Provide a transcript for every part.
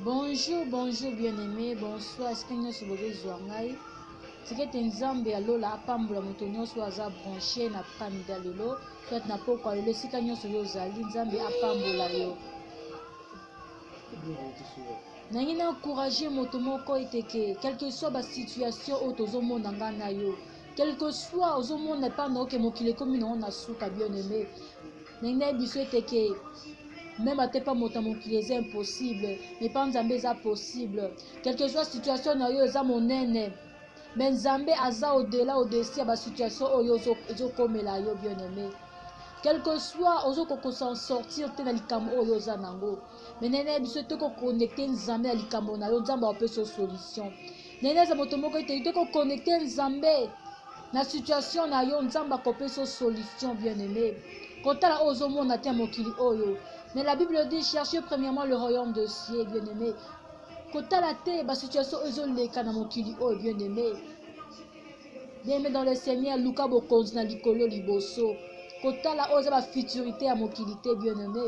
Bonjour, bonjour bien-aimé, bonsoir. Est-ce que nous sommes aujourd'hui? C'est que tu nzambe alo la pambola motonyo soit za branché na pamida lelo, soit na poko lelo sika nyonso yo zali nzambe apambola yo. Nangi na encourager moto moko eteke, quelle que soit la situation au tozo monde ngana yo. Quel que soit au monde pas no ke mokile komi na ona suka bien-aimé. Nangi na biso eteke même à tes pas mokile c'est impossible, mais pas nzambe c'est possible. Quelle que soit la situation na yo za monene. Mais Nzambe aza au-delà au-dessus de la situation oyo ezokomela yo bien-aimé. Quel que soit ozo ko s'en sortir te na likambo oyo za nango. Mais nene biso te ko connecter Nzambe na likambo na yo Nzambe ape so solution. Nene za moto moko te ko connecter Nzambe na situation na yo Nzambe akope so solution bien-aimé. Kotala ozo mona te mokili oyo. Mais la Bible dit cherchez premièrement le royaume de cieux bien-aimé. Kotala te ba situation ezoleka na mokili oyo bien-aimé. Bien-aimé dans le Seigneur luka bokonzi na likolo liboso. Kotala oza ba futurité à mokilité bien-aimé.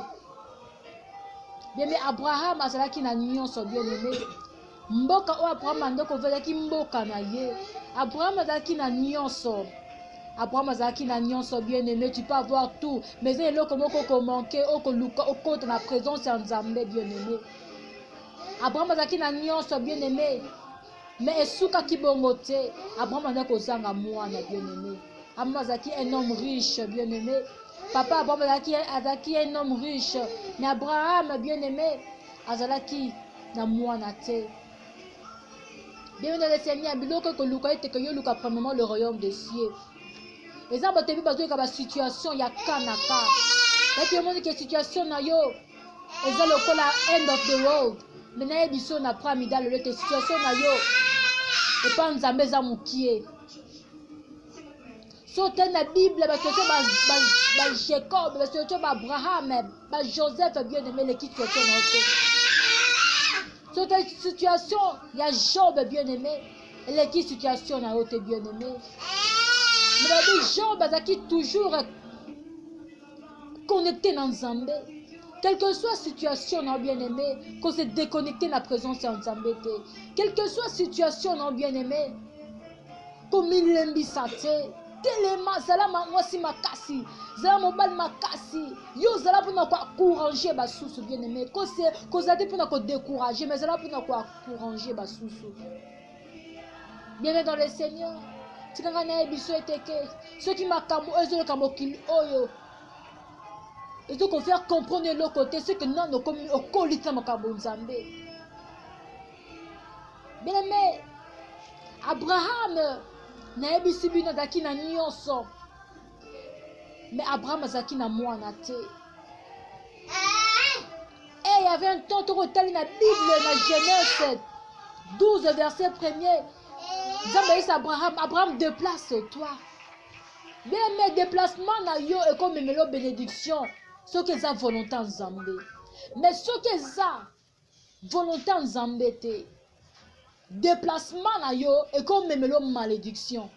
Bien-aimé Abraham azalaki na nyonso bien-aimé. Mboka o Abraham andoko vezaki mboka na ye. Abraham azalaki na nyonso. Abraham azalaki na nyonso bien-aimé, tu peux avoir tout, mais il y a eloko moko ko manquer oko luka oko na présence ya Nzambe bien-aimé. Abraham azalaki na nyonso bien-aimé. Mais esuka kibongo te. Abraham azalaki kozanga mwana bien-aimé. Abraham azalaki un homme riche bien-aimé. Papa Abraham azalaki un homme riche. Mais Abraham bien-aimé azalaki na mwana te. Bien-aimé dans le Seigneur, biloko ko luka ete que yo luka premièrement le royaume des cieux. Les gens te besoin de situation ya kanaka. Et puis on dit que situation na yo eza lokola end of the world. Mais na biso na pramida le te situation na yo. Et pas Nzambe za mukie. So te na Bible ba situation ba Jacob, ba situation ba Abraham, ba Joseph bien-aimé les qui situation na yo. So te situation ya Job bien-aimé, les qui situation na yo te bien-aimé. Mais la vie Job azaki toujours connecté dans Nzambe. Quelle que soit la situation, non bien-aimé, qu'on se déconnecté de la présence de Nzambe. Quelle que soit la situation, non bien-aimé, comme il l'embissate. Tellement, zala moi si makasi, zala mobile makasi, yo zala pour nous encourager bas sous bien-aimé. Cause pour nous décourager, mais zala pour nous encourager bas sous. Bien-aimé dans le Seigneur. Ceux qui m'accament, eux, ils ont oyo. Ils ont faire comprendre l'autre côté, ceux que nous avons comme au colita makabo Nzambe. Bien aimé, Abraham n'a ebisi bino daki na nyonso. Mais Abraham azaki na mwana te. Et il y avait un temps où il na Bible, na Genèse 12 verset 1er. Abraham déplace-toi. Bien aimé, déplacement na yo et comme melo bénédiction. Ce que ça volonté en Zambé. Mais ce que ça volonté en Zambé te. Déplacement na yo et comme melo malédiction.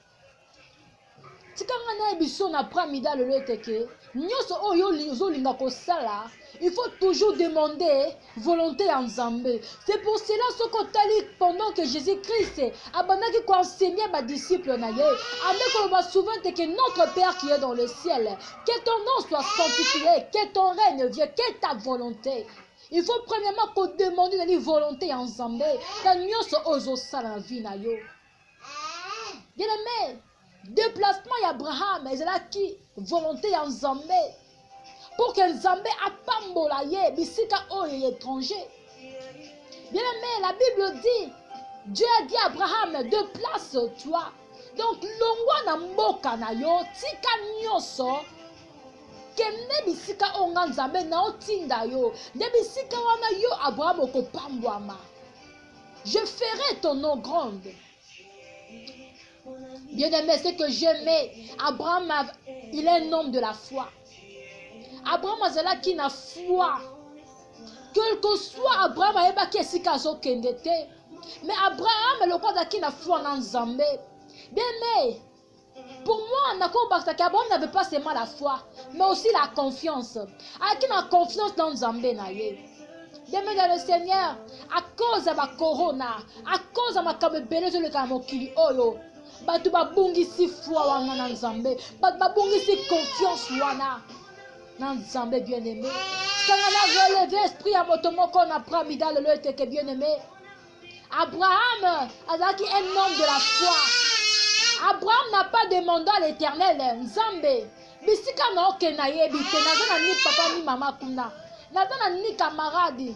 Tikanga na biso na pramida le teke. Nyoso oyo linga ko sala. Il faut toujours demander volonté en Zambé. C'est pour cela ce qu'on t'a dit pendant que Jésus-Christ abandonné qui enseigner ma disciple naye. Avec on va souvent que notre Père qui est dans le ciel, que ton nom soit sanctifié, que ton règne vienne, que ta volonté. Il faut premièrement qu'on demande de volonté en Zambé. Dans nyoso ozo sala vie na yo. Bien aimé, déplacement d'Abraham, et c'est là qui volonté en Zambé. Pour que Nzambe apambola ye bisika oyo étranger. Bien aimé, la Bible dit Dieu a dit à Abraham déplace-toi. Donc longwa na mboka na yo tika nyoso kende bisika onga Nzambe na otinda yo. De bisika wana yo Abraham okopambwama. Je ferai ton nom grande. Bien aimé, c'est que j'aimais Abraham, il est un homme de la foi. Abraham azala qui na foi. Quel que soit Abraham ayeba ki esika azokende te. Mais Abraham le quoi qui na foi na Nzambe. Bien mais pour moi Abraham n'avait pas seulement la foi, mais aussi la confiance. Aki na confiance dans Nzambe na ye. Bien-aimé dans le Seigneur, à cause de ma corona, à cause de ma kabebele sur le kamokili oyo, batu babungisi foi wana na Nzambe, batu babungisi confiance wana na Nzambe bien-aimé. Quand on a relevé esprit à motomoko na pramida le loeteke bien-aimé. Abraham azaki un homme de la foi. Abraham n'a pas demandé à l'Éternel, Nzambe, bisika na oke na yebi te, naza na ni papa ni mama kuna, naza na ni camarade.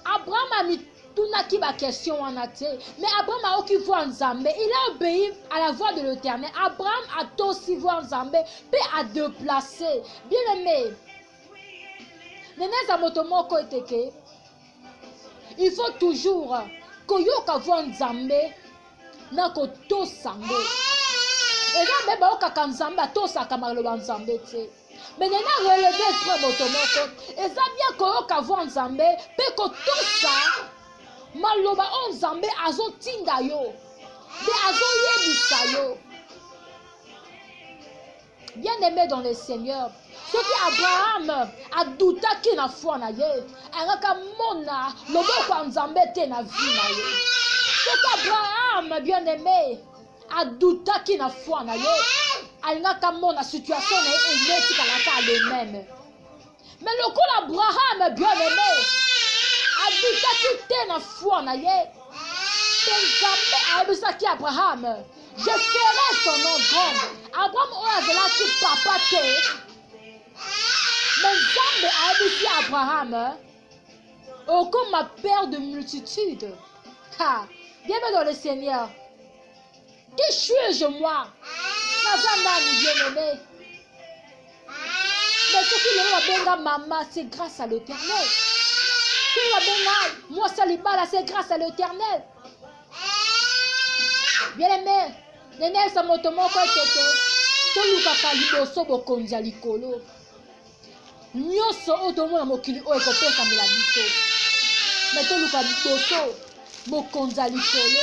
Abraham a mis tunaki ba question wana te, mais Abraham a oki voir Nzambe, il a obéi à la voix de l'Éternel. Abraham a aussi voir Nzambe, puis a déplacé. Bien aimé, neneza motomoko eteke, il faut toujours koyoka voir Nzambe na kotosango. Eza mbe baokaka Nzambe atosaka maloba Nzambe te. Mais nena relevé esprit motomoko. Eza bien koyoka voir Nzambe pe kotosa maloba o Nzambe azotinda yo. Be azoyebisa yo. Bien-aimé dans le Seigneur, ce que Abraham a douté qui na foi na ye, araka mona loboko ya Nzambe te na vie na ye. Ce qu'Abraham, bien-aimé, a douté qui na foi na ye, araka mona situation na ye ezeti kalaka lui-même. Mais le coup d'Abraham, bien-aimé, a douté qui te na foi na ye, Nzambe a ebisa ki Abraham, je ferai ton nom grand. Abraham oyo azalaki papa te. Mais Nzambe a ebisi Abraham, oh comme ma père de multitude. Ha, bienvenue dans le Seigneur. Qui suis-je moi? Nazandani bien-aimé. Mais ce qui le benga maman, c'est grâce à l'Éternel. Ce qui le benga moi salibala, c'est grâce à l'Éternel. Bien-aimé, nene sa motomoko tete, tolukaka liboso bokonzi ya likolo. Nyonso oyo tomona mokili oyo ekopesamela biso. Mais toluka liboso mokonzi ya likolo.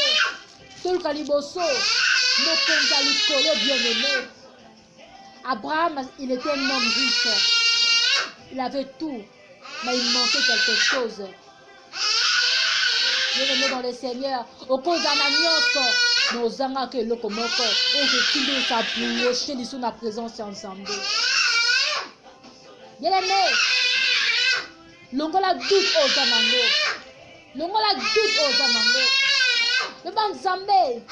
Toluka liboso mokonzi ya likolo bien-aimé. Abraham, il était un homme riche. Il avait tout, mais il manquait quelque chose. Bien-aimé dans le Seigneur, au cause d'un agneau, nous avons que le comoko, on retire sa bouche, nous sommes en présence ensemble. Bien-aimé, l'ongola doute aux amango, l'ongola doute aux amango. Le ban Zambé,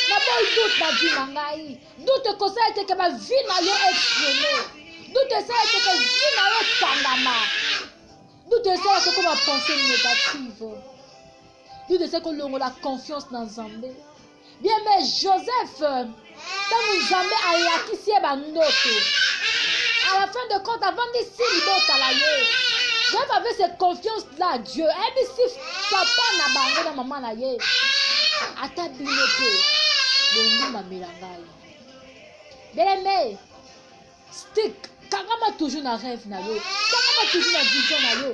la bonne doute ma vie nangai, doute que ça était que ma vie n'a pas exprimée, doute que ça était que vie n'a pas tangama, doute que ça était que ma pensée négative. Dieu de ce que l'on a la confiance dans Zambé. Bien, mais Joseph, dans Zambé a eu ici à la fin de compte, avant de s'y Joseph avait cette confiance-là à Dieu. Et puis si papa n'a pas dans maman na ye, à ta binote, le nom m'a milangai. Bien aimé, stick, Kagama toujours dans rêve na yo, Kagama toujours dans vision na yo.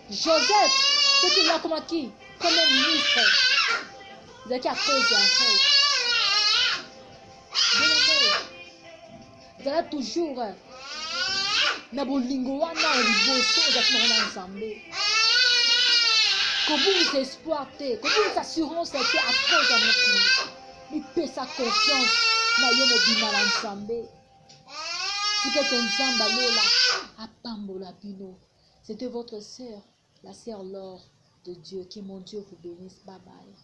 Joseph, c'est qu'il a comme qui? Premier ministre, vous êtes à cause d'un rêve. Vous allez toujours na bolingo wana liboso ozakina ensemble. Kobungisa espoir te, kobungisa assurance te à cause de notre il paie sa confiance na yo mobima na Nzambe. Tikete Nzamba lola apambola bino. C'était votre sœur, la sœur Laure de Dieu. Que mon Dieu vous bénisse. Bye bye.